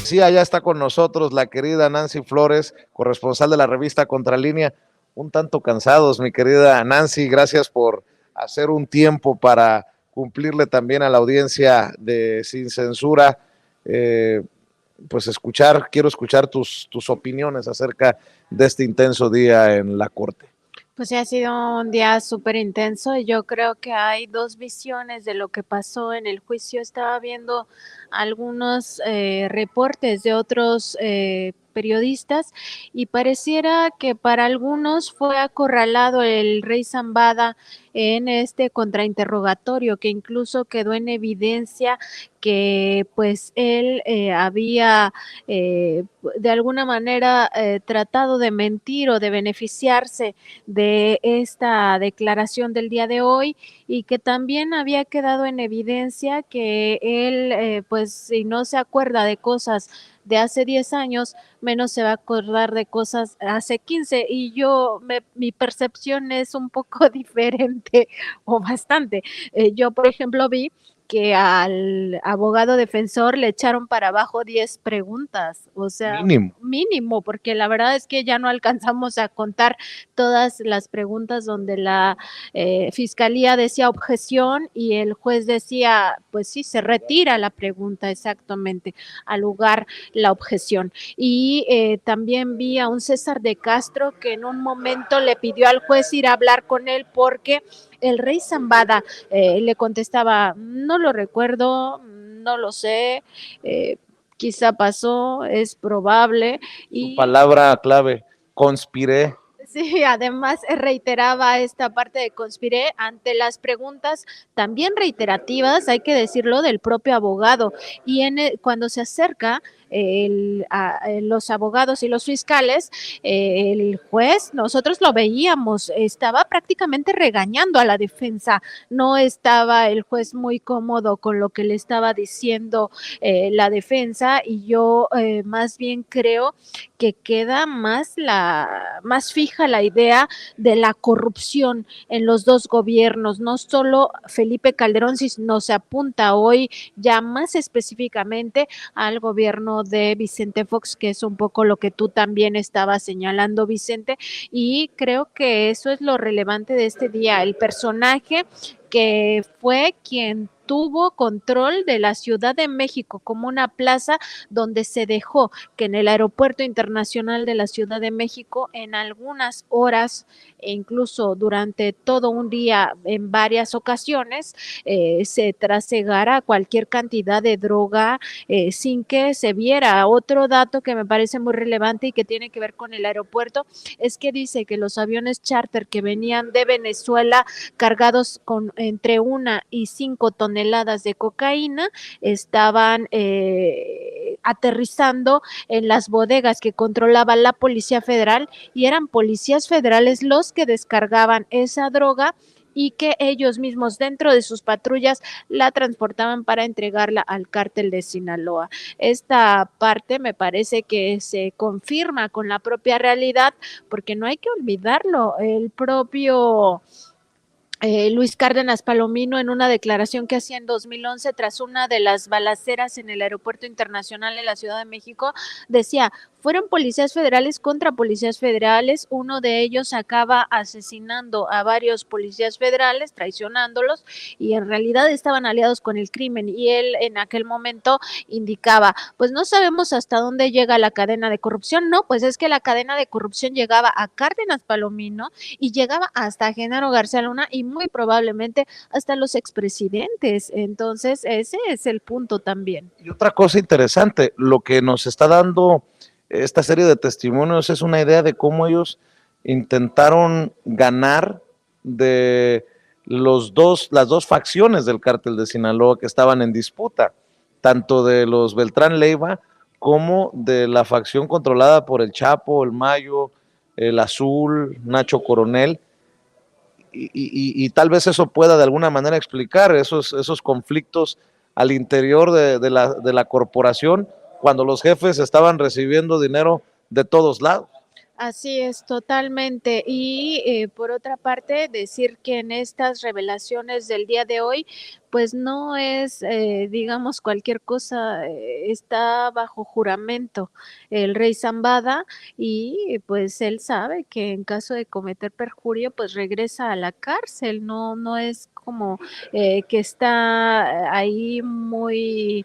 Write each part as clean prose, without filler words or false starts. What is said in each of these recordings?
Sí, allá está con nosotros la querida Nancy Flores, corresponsal de la revista Contralínea. Un tanto cansados, mi querida Nancy, gracias por hacer un tiempo para cumplirle también a la audiencia de Sin Censura. Eh, pues quiero escuchar tus opiniones acerca de este intenso día en la Corte. Pues sí, ha sido un día súper intenso y yo creo que hay dos visiones de lo que pasó en el juicio. Estaba viendo algunos reportes de otros periodistas y pareciera que para algunos fue acorralado el rey Zambada en este contrainterrogatorio, que incluso quedó en evidencia que pues él había de alguna manera tratado de mentir o de beneficiarse de esta declaración del día de hoy, y que también había quedado en evidencia que él, pues si no se acuerda de cosas de hace 10 años, menos se va a acordar de cosas hace 15, y mi percepción es un poco diferente o bastante. Yo, por ejemplo, vi que al abogado defensor le echaron para abajo 10 preguntas, o sea, Mínimo. mínimo, porque la verdad es que ya no alcanzamos a contar todas las preguntas donde la fiscalía decía objeción y el juez decía, pues sí, se retira la pregunta exactamente, al lugar la objeción. Y también vi a un César de Castro que en un momento le pidió al juez ir a hablar con él porque el rey Zambada le contestaba, no lo recuerdo, no lo sé, quizá pasó, es probable. Su Y palabra clave, conspiré. sí, además reiteraba esta parte de conspiré ante las preguntas también reiterativas, hay que decirlo, del propio abogado. Y cuando se acerca los abogados y los fiscales, el juez, nosotros lo veíamos, estaba prácticamente regañando a la defensa. No estaba el juez muy cómodo con lo que le estaba diciendo la defensa, y yo más bien creo que queda más fija la idea de la corrupción en los dos gobiernos, no solo Felipe Calderón, sino se apunta hoy ya más específicamente al gobierno de Vicente Fox, que es un poco lo que tú también estabas señalando, Vicente, y creo que eso es lo relevante de este día, el personaje que fue quien tuvo control de la Ciudad de México como una plaza donde se dejó que en el Aeropuerto Internacional de la Ciudad de México en algunas horas e incluso durante todo un día en varias ocasiones se trasegara cualquier cantidad de droga sin que se viera. Otro dato que me parece muy relevante y que tiene que ver con el aeropuerto es que dice que los aviones charter que venían de Venezuela cargados con entre 1 y 5 toneladas de cocaína estaban aterrizando en las bodegas que controlaba la Policía Federal, y eran policías federales los que descargaban esa droga y que ellos mismos dentro de sus patrullas la transportaban para entregarla al cártel de Sinaloa. Esta parte me parece que se confirma con la propia realidad, porque no hay que olvidarlo, el propio Luis Cárdenas Palomino, en una declaración que hacía en 2011 tras una de las balaceras en el Aeropuerto Internacional de la Ciudad de México, decía, fueron policías federales contra policías federales, uno de ellos acaba asesinando a varios policías federales, traicionándolos, y en realidad estaban aliados con el crimen, y él en aquel momento indicaba, pues no sabemos hasta dónde llega la cadena de corrupción. No, pues es que la cadena de corrupción llegaba a Cárdenas Palomino y llegaba hasta Genaro García Luna y muy probablemente hasta los expresidentes. Entonces, ese es el punto también. Y otra cosa interesante, lo que nos está dando esta serie de testimonios es una idea de cómo ellos intentaron ganar de las dos facciones del cártel de Sinaloa que estaban en disputa, tanto de los Beltrán Leiva como de la facción controlada por el Chapo, el Mayo, el Azul, Nacho Coronel, y tal vez eso pueda de alguna manera explicar esos conflictos al interior de la corporación cuando los jefes estaban recibiendo dinero de todos lados. Así es, totalmente. Y por otra parte, decir que en estas revelaciones del día de hoy, pues no es, digamos, cualquier cosa, está bajo juramento el rey Zambada y pues él sabe que en caso de cometer perjurio, pues regresa a la cárcel, no es como que está ahí muy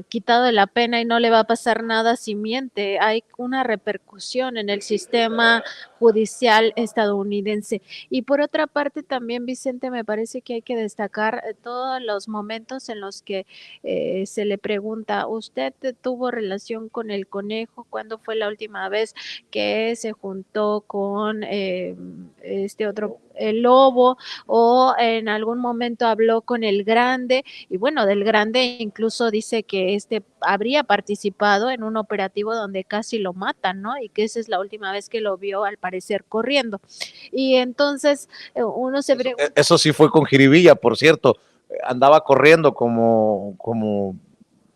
quitado de la pena y no le va a pasar nada si miente. Hay una repercusión en el sistema judicial estadounidense. Y por otra parte, también, Vicente, me parece que hay que destacar todos los momentos en los que se le pregunta, ¿usted tuvo relación con el conejo? ¿Cuándo fue la última vez que se juntó con este otro, el lobo? ¿O en algún momento habló con el grande? Y bueno, del grande incluso dice que este habría participado en un operativo donde casi lo matan, ¿no? Y que esa es la última vez que lo vio, al parecer, corriendo. Y entonces uno se pregunta. Eso sí fue con jiribilla, por cierto. Andaba corriendo como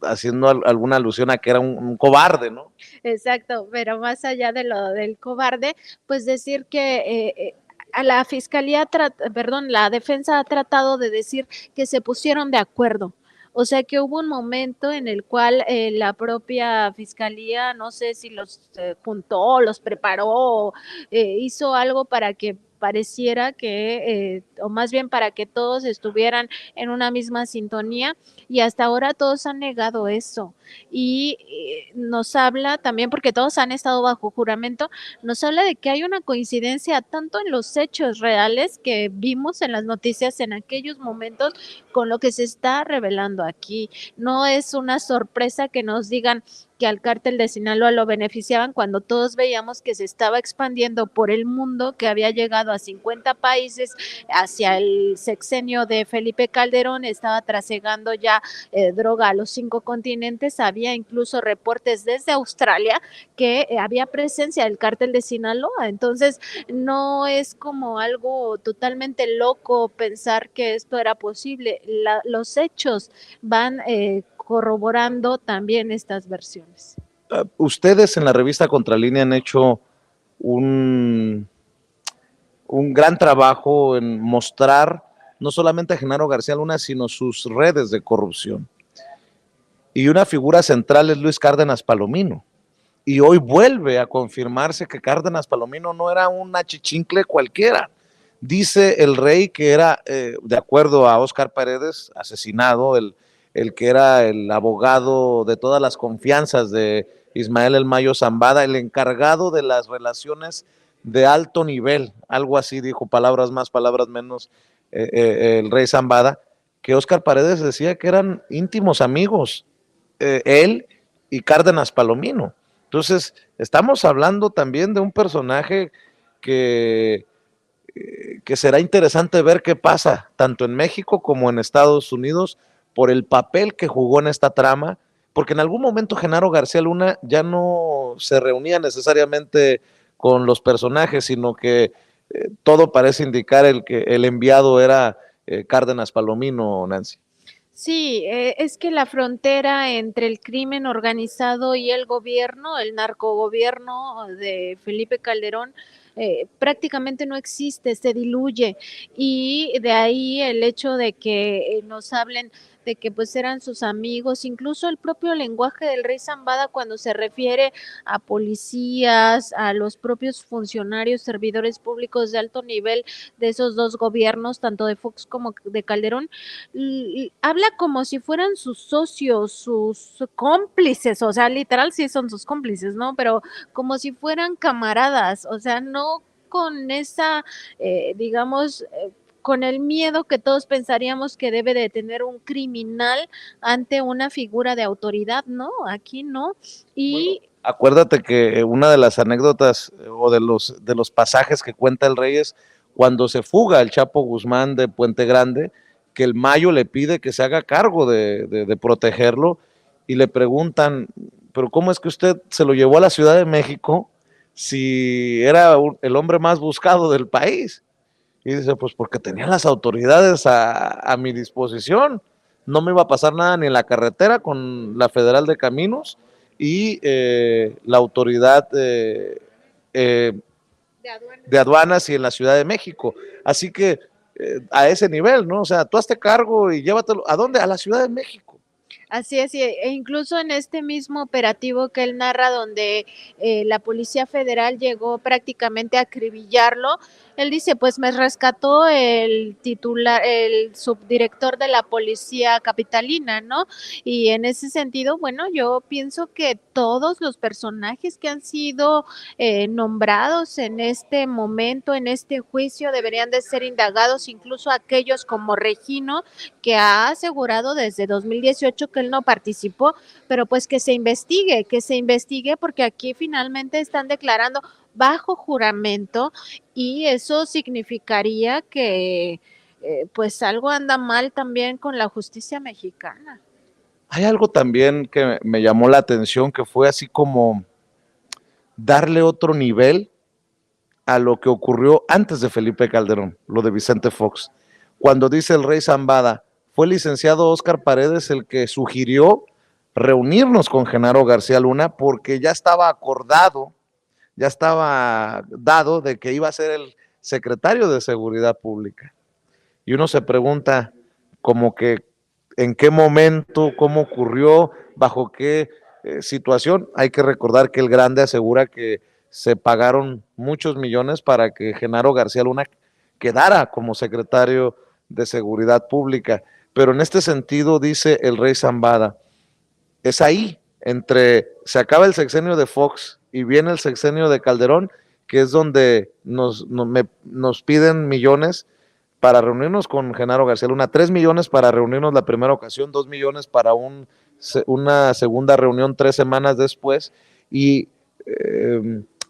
haciendo alguna alusión a que era un cobarde, ¿no? Exacto, pero más allá de lo del cobarde, pues decir que a la fiscalía, perdón, la defensa ha tratado de decir que se pusieron de acuerdo. O sea que hubo un momento en el cual la propia fiscalía, no sé si los juntó, los preparó, hizo algo para que pareciera que, o más bien para que todos estuvieran en una misma sintonía, y hasta ahora todos han negado eso. Y nos habla también, porque todos han estado bajo juramento, nos habla de que hay una coincidencia tanto en los hechos reales que vimos en las noticias en aquellos momentos con lo que se está revelando aquí. No es una sorpresa que nos digan que al cártel de Sinaloa lo beneficiaban cuando todos veíamos que se estaba expandiendo por el mundo, que había llegado a 50 países hacia el sexenio de Felipe Calderón, estaba trasegando ya droga a los 5 continentes. Había incluso reportes desde Australia que había presencia del cártel de Sinaloa. Entonces, no es como algo totalmente loco pensar que esto era posible. Los hechos van corroborando también estas versiones. Ustedes en la revista Contralínea han hecho un, un gran trabajo en mostrar no solamente a Genaro García Luna, sino sus redes de corrupción. Y una figura central es Luis Cárdenas Palomino. Y hoy vuelve a confirmarse que Cárdenas Palomino no era un achichincle cualquiera. Dice el rey que era, de acuerdo a Óscar Paredes, asesinado, el que era el abogado de todas las confianzas de Ismael El Mayo Zambada, el encargado de las relaciones de alto nivel, algo así dijo, palabras más, palabras menos, el rey Zambada, que Óscar Paredes decía que eran íntimos amigos, él y Cárdenas Palomino. Entonces, estamos hablando también de un personaje que, que será interesante ver qué pasa, tanto en México como en Estados Unidos, por el papel que jugó en esta trama, porque en algún momento Genaro García Luna ya no se reunía necesariamente con los personajes, sino que todo parece indicar que el enviado era Cárdenas Palomino, Nancy. Sí, es que la frontera entre el crimen organizado y el gobierno, el narcogobierno de Felipe Calderón, prácticamente no existe, se diluye. Y de ahí el hecho de que nos hablen de que pues eran sus amigos, incluso el propio lenguaje del rey Zambada cuando se refiere a policías, a los propios funcionarios, servidores públicos de alto nivel de esos dos gobiernos, tanto de Fox como de Calderón, habla como si fueran sus socios, sus cómplices, o sea, literal sí son sus cómplices, ¿no? Pero como si fueran camaradas, o sea, no con esa, digamos, con el miedo que todos pensaríamos que debe de tener un criminal ante una figura de autoridad, ¿no? Aquí no. Y bueno, acuérdate que una de las anécdotas o de los pasajes que cuenta el rey es cuando se fuga el Chapo Guzmán de Puente Grande, que el Mayo le pide que se haga cargo de protegerlo y le preguntan, pero ¿cómo es que usted se lo llevó a la Ciudad de México si era el hombre más buscado del país? Y dice, pues porque tenía las autoridades a mi disposición, no me iba a pasar nada ni en la carretera con la Federal de Caminos y la autoridad de aduanas. de aduanas y en la Ciudad de México. Así que a ese nivel, ¿no? O sea, tú hazte cargo y llévatelo. ¿A dónde? A la Ciudad de México. Así es, e incluso en este mismo operativo que él narra, donde la Policía Federal llegó prácticamente a acribillarlo, él dice, pues me rescató el titular, el subdirector de la Policía Capitalina, ¿no? Y en ese sentido, bueno, yo pienso que todos los personajes que han sido nombrados en este momento, en este juicio, deberían de ser indagados, incluso aquellos como Regino, que ha asegurado desde 2018 que él no participó, pero pues que se investigue porque aquí finalmente están declarando bajo juramento y eso significaría que pues algo anda mal también con la justicia mexicana. Hay algo también que me llamó la atención, que fue así como darle otro nivel a lo que ocurrió antes de Felipe Calderón, lo de Vicente Fox. Cuando dice el rey Zambada, fue el licenciado Óscar Paredes el que sugirió reunirnos con Genaro García Luna porque ya estaba acordado, ya estaba dado de que iba a ser el secretario de Seguridad Pública. Y uno se pregunta como que en qué momento, cómo ocurrió, bajo qué situación. Hay que recordar que el Grande asegura que se pagaron muchos millones para que Genaro García Luna quedara como secretario de Seguridad Pública. Pero en este sentido, dice el rey Zambada, es ahí, entre se acaba el sexenio de Fox y viene el sexenio de Calderón, que es donde nos piden millones para reunirnos con Genaro García Luna, 3 millones para reunirnos la primera ocasión, 2 millones para una segunda reunión 3 semanas después, y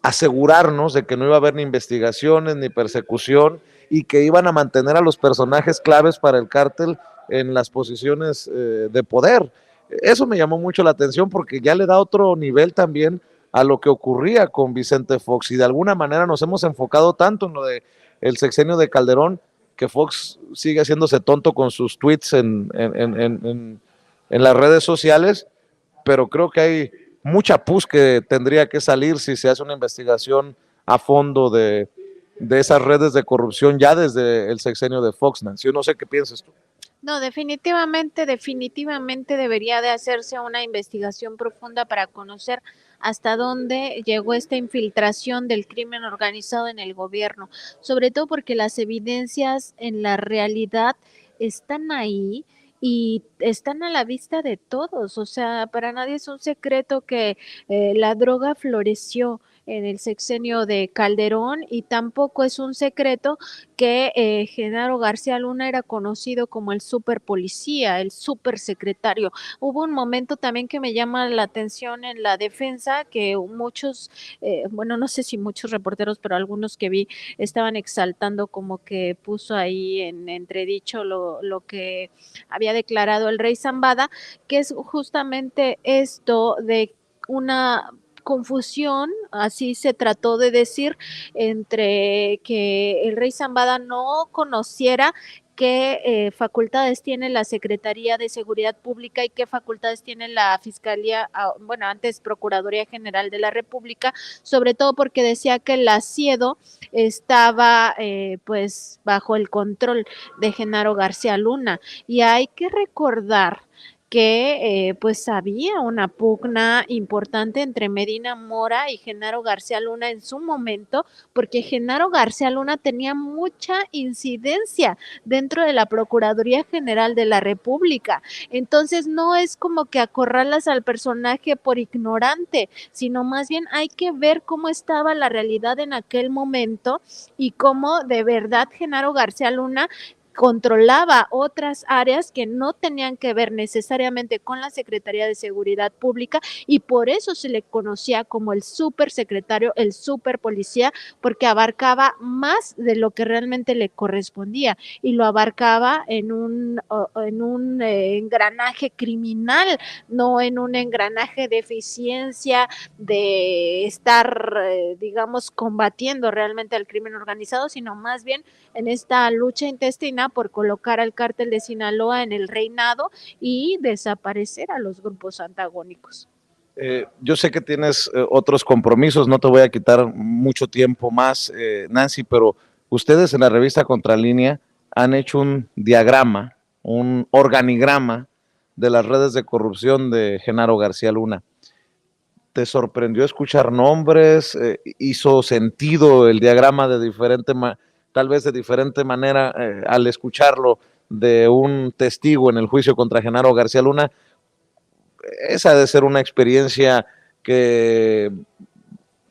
asegurarnos de que no iba a haber ni investigaciones ni persecución y que iban a mantener a los personajes claves para el cártel en las posiciones de poder. Eso me llamó mucho la atención porque ya le da otro nivel también a lo que ocurría con Vicente Fox, y de alguna manera nos hemos enfocado tanto en lo de el sexenio de Calderón, que Fox sigue haciéndose tonto con sus tweets en las redes sociales, pero creo que hay mucha pus que tendría que salir si se hace una investigación a fondo de esas redes de corrupción ya desde el sexenio de Fox, Nancy. Yo no sé qué piensas tú. No, definitivamente debería de hacerse una investigación profunda para conocer hasta dónde llegó esta infiltración del crimen organizado en el gobierno, sobre todo porque las evidencias en la realidad están ahí y están a la vista de todos, o sea, para nadie es un secreto que la droga floreció en el sexenio de Calderón y tampoco es un secreto que Genaro García Luna era conocido como el super policía, el super secretario. Hubo un momento también que me llama la atención en la defensa, que muchos, bueno, no sé si muchos reporteros, pero algunos que vi estaban exaltando como que puso ahí en entredicho lo que había declarado el rey Zambada, que es justamente esto de una confusión, así se trató de decir, entre que el rey Zambada no conociera qué facultades tiene la Secretaría de Seguridad Pública y qué facultades tiene la Fiscalía, bueno, antes Procuraduría General de la República, sobre todo porque decía que el ASIEDO estaba pues bajo el control de Genaro García Luna. Y hay que recordar que pues había una pugna importante entre Medina Mora y Genaro García Luna en su momento, porque Genaro García Luna tenía mucha incidencia dentro de la Procuraduría General de la República. Entonces no es como que acorralas al personaje por ignorante, sino más bien hay que ver cómo estaba la realidad en aquel momento y cómo de verdad Genaro García Luna controlaba otras áreas que no tenían que ver necesariamente con la Secretaría de Seguridad Pública y por eso se le conocía como el supersecretario, el superpolicía, porque abarcaba más de lo que realmente le correspondía y lo abarcaba en un engranaje criminal, no en un engranaje de eficiencia, de estar, digamos, combatiendo realmente al crimen organizado, sino más bien en esta lucha intestina por colocar al cártel de Sinaloa en el reinado y desaparecer a los grupos antagónicos. Yo sé que tienes otros compromisos, no te voy a quitar mucho tiempo más, Nancy, pero ustedes en la revista Contralínea han hecho un diagrama, un organigrama de las redes de corrupción de Genaro García Luna. ¿Te sorprendió escuchar nombres? ¿Hizo sentido el diagrama de tal vez de diferente manera al escucharlo de un testigo en el juicio contra Genaro García Luna? Esa ha de ser una experiencia que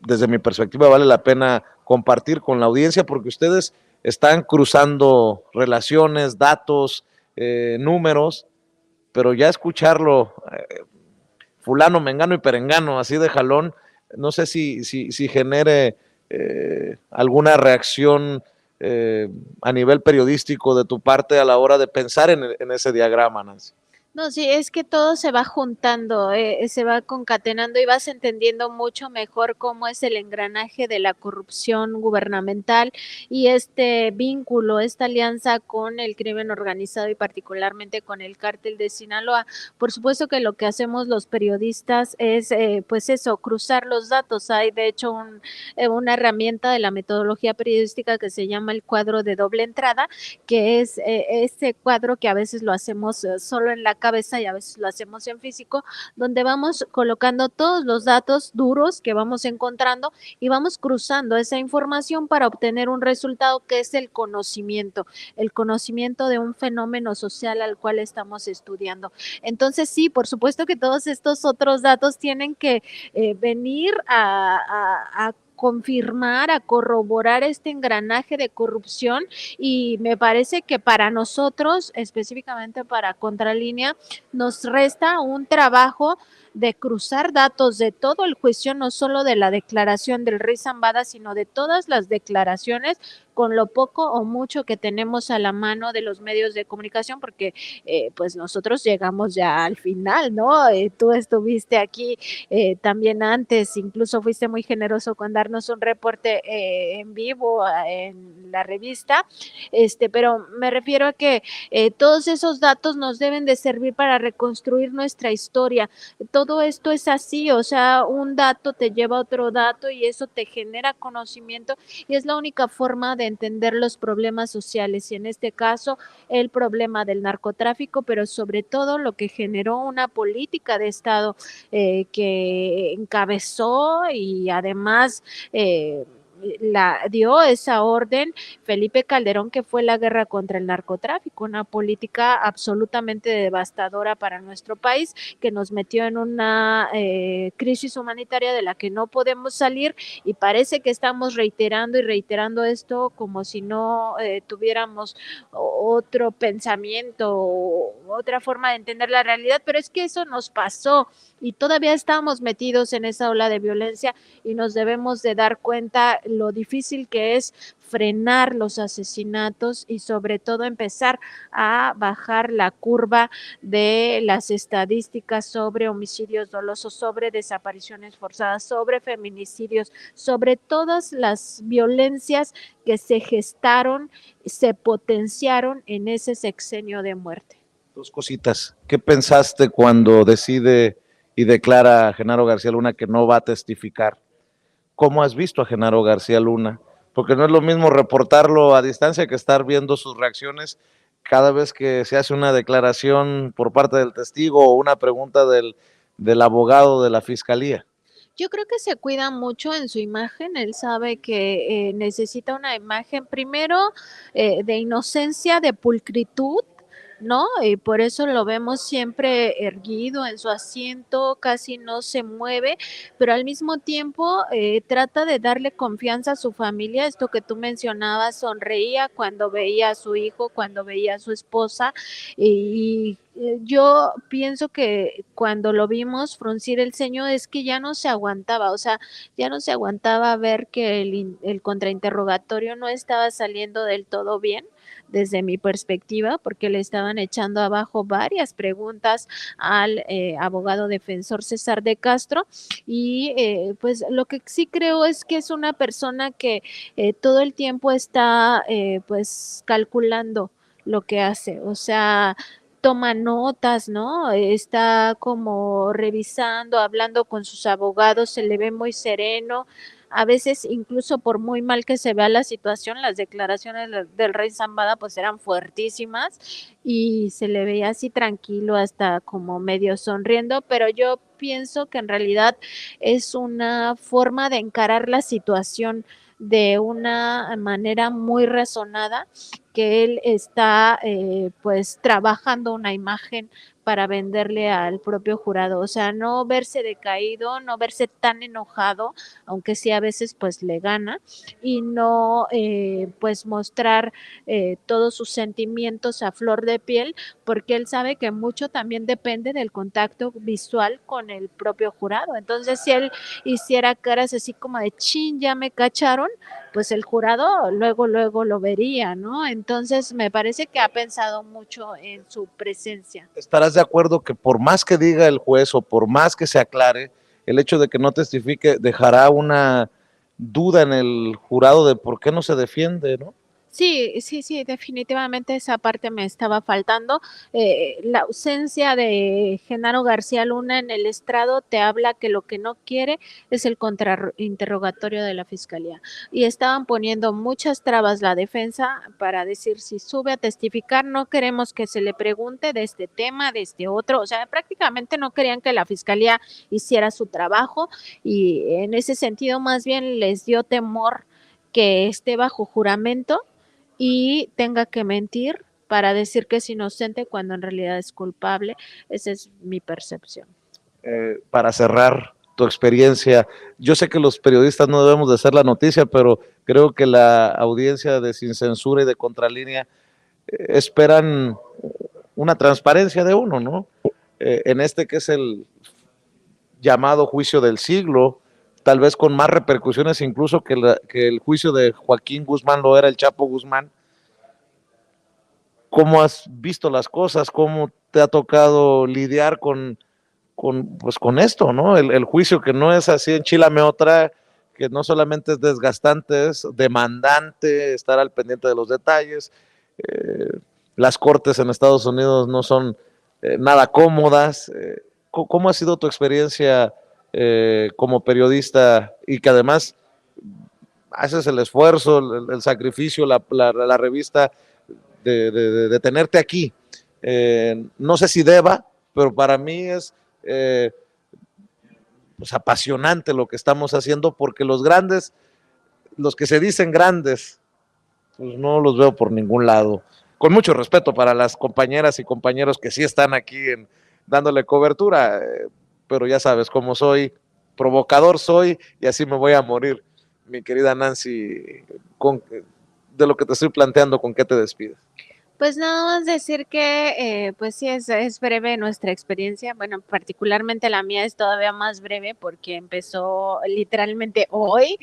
desde mi perspectiva vale la pena compartir con la audiencia, porque ustedes están cruzando relaciones, datos, números, pero ya escucharlo fulano, mengano y perengano, así de jalón, no sé si genere alguna reacción a nivel periodístico de tu parte a la hora de pensar en ese diagrama, Nancy. No, sí, es que todo se va juntando, se va concatenando y vas entendiendo mucho mejor cómo es el engranaje de la corrupción gubernamental y este vínculo, esta alianza con el crimen organizado y particularmente con el cártel de Sinaloa. Por supuesto que lo que hacemos los periodistas es, pues eso, cruzar los datos. Hay de hecho una herramienta de la metodología periodística que se llama el cuadro de doble entrada, que es ese cuadro que a veces lo hacemos solo en la cabeza y a veces lo hacemos en físico, donde vamos colocando todos los datos duros que vamos encontrando y vamos cruzando esa información para obtener un resultado que es el conocimiento de un fenómeno social al cual estamos estudiando. Entonces sí, por supuesto que todos estos otros datos tienen que venir a confirmar, a corroborar este engranaje de corrupción y me parece que para nosotros, específicamente para Contralínea, nos resta un trabajo de cruzar datos de todo el juicio, no solo de la declaración del rey Zambada, sino de todas las declaraciones con lo poco o mucho que tenemos a la mano de los medios de comunicación, porque pues nosotros llegamos ya al final, ¿no? Tú estuviste aquí también antes, incluso fuiste muy generoso con darnos un reporte en vivo en la revista, pero me refiero a que todos esos datos nos deben de servir para reconstruir nuestra historia. Todo esto es así, o sea, un dato te lleva a otro dato y eso te genera conocimiento y es la única forma de entender los problemas sociales y en este caso el problema del narcotráfico, pero sobre todo lo que generó una política de Estado que encabezó y además dio esa orden Felipe Calderón, que fue la guerra contra el narcotráfico, una política absolutamente devastadora para nuestro país, que nos metió en una crisis humanitaria de la que no podemos salir y parece que estamos reiterando y reiterando esto como si no tuviéramos otro pensamiento o otra forma de entender la realidad, pero es que eso nos pasó y todavía estamos metidos en esa ola de violencia y nos debemos de dar cuenta lo difícil que es frenar los asesinatos y sobre todo empezar a bajar la curva de las estadísticas sobre homicidios dolosos, sobre desapariciones forzadas, sobre feminicidios, sobre todas las violencias que se gestaron, se potenciaron en ese sexenio de muerte. Dos cositas. ¿Qué pensaste cuando decide y declara a Genaro García Luna que no va a testificar? ¿Cómo has visto a Genaro García Luna? Porque no es lo mismo reportarlo a distancia que estar viendo sus reacciones cada vez que se hace una declaración por parte del testigo o una pregunta del abogado de la fiscalía. Yo creo que se cuida mucho en su imagen, él sabe que necesita una imagen primero de inocencia, de pulcritud, ¿no? Y por eso lo vemos siempre erguido en su asiento, casi no se mueve, pero al mismo tiempo trata de darle confianza a su familia, esto que tú mencionabas, sonreía cuando veía a su hijo, cuando veía a su esposa, y yo pienso que cuando lo vimos fruncir el ceño es que ya no se aguantaba, o sea, ya no se aguantaba ver que el contrainterrogatorio no estaba saliendo del todo bien desde mi perspectiva, porque le estaban echando abajo varias preguntas al abogado defensor César de Castro y pues lo que sí creo es que es una persona que todo el tiempo está pues calculando lo que hace, o sea, toma notas, ¿no? Está como revisando, hablando con sus abogados, se le ve muy sereno, a veces incluso por muy mal que se vea la situación, las declaraciones del rey Zambada pues eran fuertísimas y se le veía así tranquilo, hasta como medio sonriendo, pero yo pienso que en realidad es una forma de encarar la situación de una manera muy razonada, que él está pues trabajando una imagen para venderle al propio jurado, o sea, no verse decaído, no verse tan enojado, aunque sí a veces pues le gana, y no pues mostrar todos sus sentimientos a flor de piel, porque él sabe que mucho también depende del contacto visual con el propio jurado. Entonces, si él hiciera caras así como de chin, ya me cacharon, pues el jurado luego lo vería, ¿no? Entonces, me parece que ha pensado mucho en su presencia. ¿Estarás de acuerdo que por más que diga el juez o por más que se aclare, el hecho de que no testifique dejará una duda en el jurado de por qué no se defiende, ¿no? Sí, sí, sí, definitivamente esa parte me estaba faltando. La ausencia de Genaro García Luna en el estrado te habla que lo que no quiere es el contrainterrogatorio de la fiscalía. Y estaban poniendo muchas trabas la defensa para decir si sube a testificar, no queremos que se le pregunte de este tema, de este otro. O sea, prácticamente no querían que la fiscalía hiciera su trabajo y en ese sentido más bien les dio temor que esté bajo juramento y tenga que mentir para decir que es inocente cuando en realidad es culpable. Esa es mi percepción. Para cerrar tu experiencia, yo sé que los periodistas no debemos de hacer la noticia, pero creo que la audiencia de Sin Censura y de Contralínea esperan una transparencia de uno, ¿no? En este que es el llamado juicio del siglo, tal vez con más repercusiones incluso que el juicio de Joaquín Guzmán lo era el Chapo Guzmán. ¿Cómo has visto las cosas? ¿Cómo te ha tocado lidiar pues con esto, ¿no? El juicio que no es así, enchilame otra, que no solamente es desgastante, es demandante, estar al pendiente de los detalles. Eh, las cortes en Estados Unidos no son nada cómodas. ¿Cómo ha sido tu experiencia como periodista y que además haces el esfuerzo, el sacrificio, la revista de tenerte aquí? No sé si deba, pero para mí es pues apasionante lo que estamos haciendo porque los grandes, los que se dicen grandes, pues no los veo por ningún lado. Con mucho respeto para las compañeras y compañeros que sí están aquí dándole cobertura, pero ya sabes cómo soy, provocador soy y así me voy a morir. Mi querida Nancy, de lo que te estoy planteando, ¿con qué te despides? Pues nada más decir que, pues sí, es breve nuestra experiencia. Bueno, particularmente la mía es todavía más breve porque empezó literalmente hoy.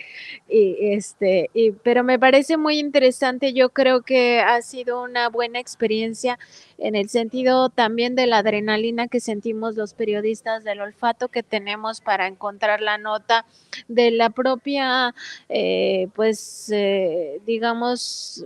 Pero me parece muy interesante. Yo creo que ha sido una buena experiencia en el sentido también de la adrenalina que sentimos los periodistas, del olfato que tenemos para encontrar la nota, de la propia, digamos,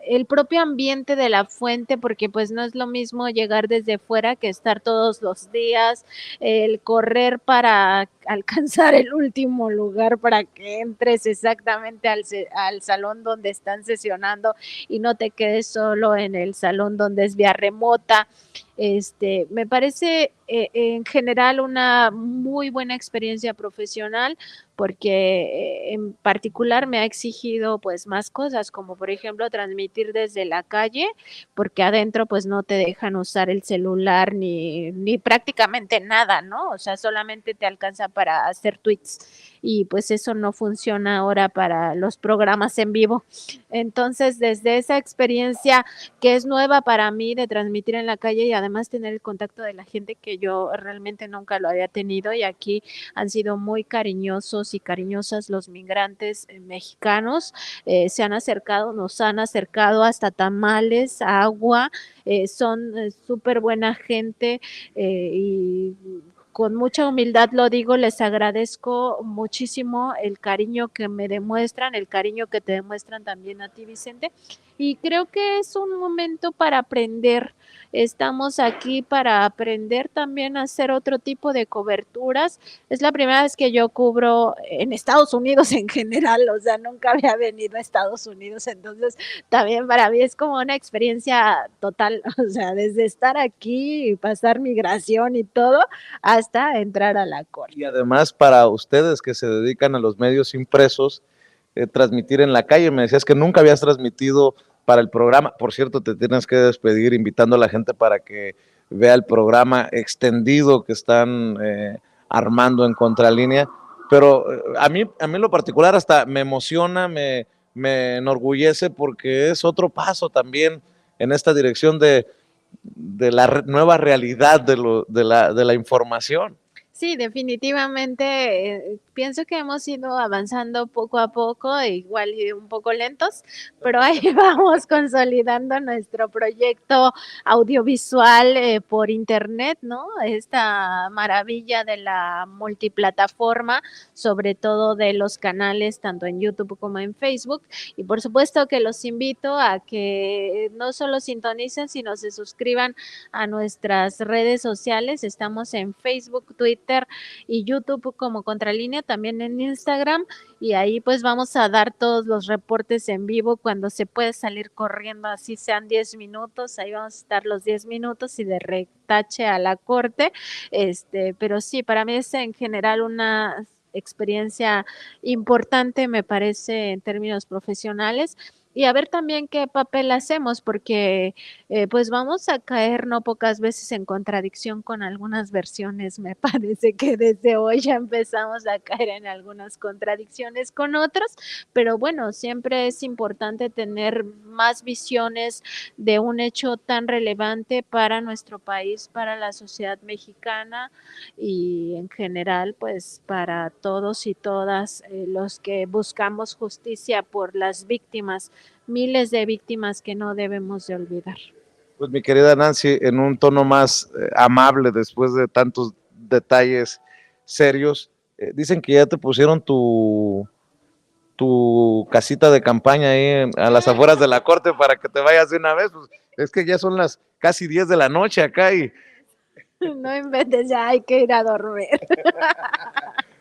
el propio ambiente de la fuente, porque pues no es lo mismo llegar desde fuera que estar todos los días, el correr para alcanzar el último lugar para que entres exactamente al salón donde están sesionando y no te quedes solo en el salón donde es vía remota. Me parece en general una muy buena experiencia profesional porque en particular me ha exigido pues más cosas, como por ejemplo transmitir desde la calle, porque adentro pues no te dejan usar el celular ni prácticamente nada, ¿no? O sea, solamente te alcanza para hacer tweets y pues eso no funciona ahora para los programas en vivo. Entonces, desde esa experiencia que es nueva para mí de transmitir en la calle y además tener el contacto de la gente que yo realmente nunca lo había tenido y aquí han sido muy cariñosos y cariñosas los migrantes mexicanos, se han acercado, nos han acercado hasta tamales, agua, son súper buena gente y con mucha humildad lo digo, les agradezco muchísimo el cariño que me demuestran, el cariño que te demuestran también a ti, Vicente, y creo que es un momento para aprender. Estamos aquí para aprender también a hacer otro tipo de coberturas. Es la primera vez que yo cubro en Estados Unidos en general, o sea, nunca había venido a Estados Unidos, entonces también para mí es como una experiencia total, o sea, desde estar aquí y pasar migración y todo, hasta entrar a la corte. Y además para ustedes que se dedican a los medios impresos, transmitir en la calle. Me decías que nunca habías transmitido para el programa. Por cierto, te tienes que despedir invitando a la gente para que vea el programa extendido que están armando en Contralínea. Pero a mí en lo particular hasta me emociona, me enorgullece porque es otro paso también en esta dirección de la nueva realidad de la información. Sí, definitivamente, pienso que hemos ido avanzando poco a poco, igual y un poco lentos, pero ahí vamos consolidando nuestro proyecto audiovisual, por Internet, ¿no? Esta maravilla de la multiplataforma, sobre todo de los canales tanto en YouTube como en Facebook. Y por supuesto que los invito a que no solo sintonicen, sino se suscriban a nuestras redes sociales. Estamos en Facebook, Twitter y YouTube como Contralínea, también en Instagram, y ahí pues vamos a dar todos los reportes en vivo cuando se puede salir corriendo, así sean 10 minutos, ahí vamos a estar los 10 minutos y de retache a la corte. Pero sí, para mí es en general una experiencia importante, me parece, en términos profesionales. Y a ver también qué papel hacemos, porque pues vamos a caer no pocas veces en contradicción con algunas versiones. Me parece que desde hoy ya empezamos a caer en algunas contradicciones con otros, pero bueno, siempre es importante tener más visiones de un hecho tan relevante para nuestro país, para la sociedad mexicana y en general, pues para todos y todas los que buscamos justicia por las víctimas, miles de víctimas que no debemos de olvidar. Pues mi querida Nancy, en un tono más amable después de tantos detalles serios, dicen que ya te pusieron tu casita de campaña ahí a las afueras de la corte para que te vayas de una vez. Pues, es que ya son las casi 10 de la noche acá y No inventes, ya hay que ir a dormir.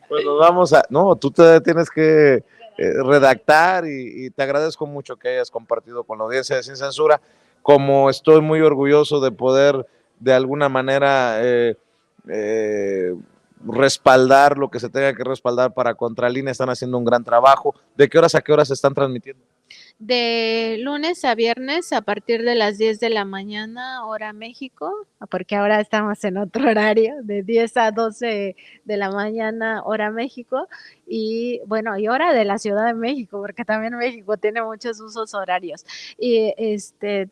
pues nos vamos a... No, tú te tienes que redactar y te agradezco mucho que hayas compartido con la audiencia de Sin Censura, como estoy muy orgulloso de poder de alguna manera eh, respaldar lo que se tenga que respaldar para Contralínea. Están haciendo un gran trabajo. ¿De qué horas a qué horas se están transmitiendo? De lunes a viernes a partir de las 10 de la mañana, hora México, porque ahora estamos en otro horario, de 10 a 12 de la mañana, hora México, y bueno, y hora de la Ciudad de México, porque también México tiene muchos usos horarios. Y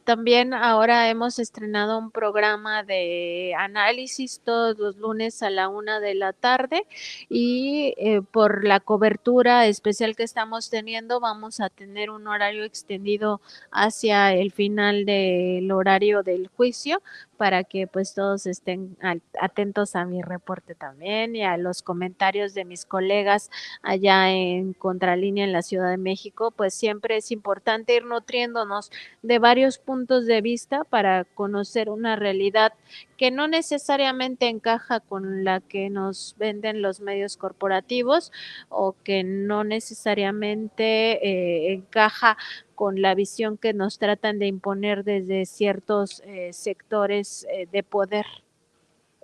también ahora hemos estrenado un programa de análisis todos los lunes a la 1 de la tarde, y por la cobertura especial que estamos teniendo, vamos a tener un horario extendido hacia el final del horario del juicio, para que pues todos estén atentos a mi reporte también y a los comentarios de mis colegas allá en Contralínea en la Ciudad de México. Pues siempre es importante ir nutriéndonos de varios puntos de vista para conocer una realidad que no necesariamente encaja con la que nos venden los medios corporativos, o que no necesariamente encaja con la visión que nos tratan de imponer desde ciertos sectores de poder.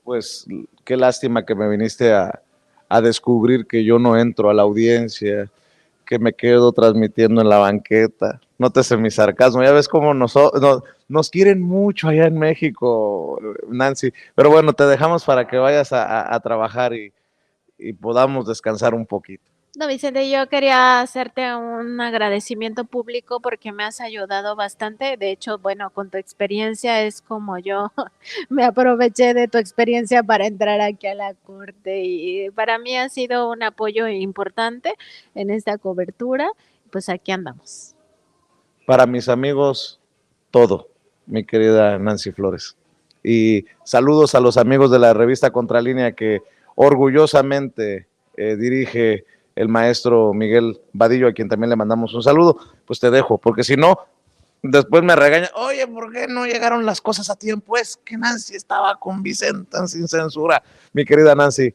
Pues qué lástima que me viniste a descubrir que yo no entro a la audiencia, que me quedo transmitiendo en la banqueta. Nótese mi sarcasmo, ya ves cómo nos quieren mucho allá en México, Nancy. Pero bueno, te dejamos para que vayas a trabajar y podamos descansar un poquito. No, Vicente, yo quería hacerte un agradecimiento público porque me has ayudado bastante. De hecho, bueno, con tu experiencia es como yo me aproveché de tu experiencia para entrar aquí a la corte, y para mí ha sido un apoyo importante en esta cobertura. Pues aquí andamos. Para mis amigos, todo, mi querida Nancy Flores. Y saludos a los amigos de la revista Contralínea que orgullosamente dirige el maestro Miguel Vadillo, a quien también le mandamos un saludo. Pues te dejo, porque si no, Después me regaña, oye, ¿por qué no llegaron las cosas a tiempo? Es que Nancy estaba con Vicente sin censura. Mi querida Nancy,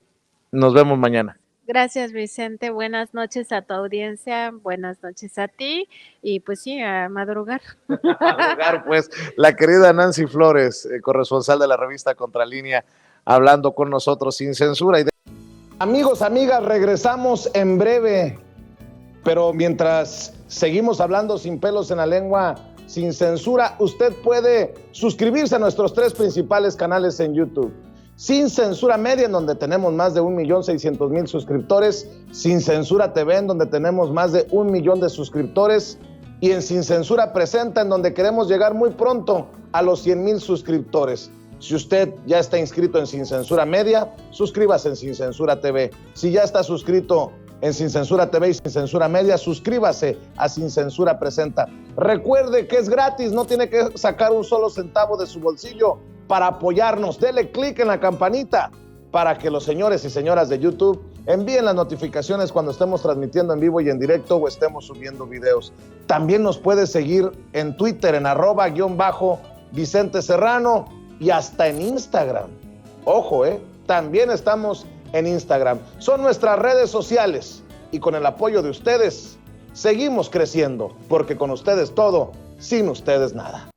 nos vemos mañana. Gracias, Vicente. Buenas noches a tu audiencia, buenas noches a ti y pues sí, a madrugar. A madrugar, pues, la querida Nancy Flores, corresponsal de la revista Contralínea, hablando con nosotros sin censura. Amigos, amigas, regresamos en breve, pero mientras seguimos hablando sin pelos en la lengua, sin censura, usted puede suscribirse a nuestros 3 principales canales en YouTube. Sin Censura Media, en donde tenemos más de 1.600.000 suscriptores, Sin Censura TV, en donde tenemos más de 1 millón de suscriptores, y en Sin Censura Presenta, en donde queremos llegar muy pronto a los 100,000 suscriptores. Si usted ya está inscrito en Sin Censura Media, suscríbase en Sin Censura TV. Si ya está suscrito en Sin Censura TV y Sin Censura Media, suscríbase a Sin Censura Presenta. Recuerde que es gratis, no tiene que sacar un solo centavo de su bolsillo para apoyarnos. Dele clic en la campanita para que los señores y señoras de YouTube envíen las notificaciones cuando estemos transmitiendo en vivo y en directo o estemos subiendo videos. También nos puede seguir en Twitter en @_Vicente Serrano y hasta en Instagram. Ojo, también estamos en Instagram. Son nuestras redes sociales y con el apoyo de ustedes seguimos creciendo, porque con ustedes todo, sin ustedes nada.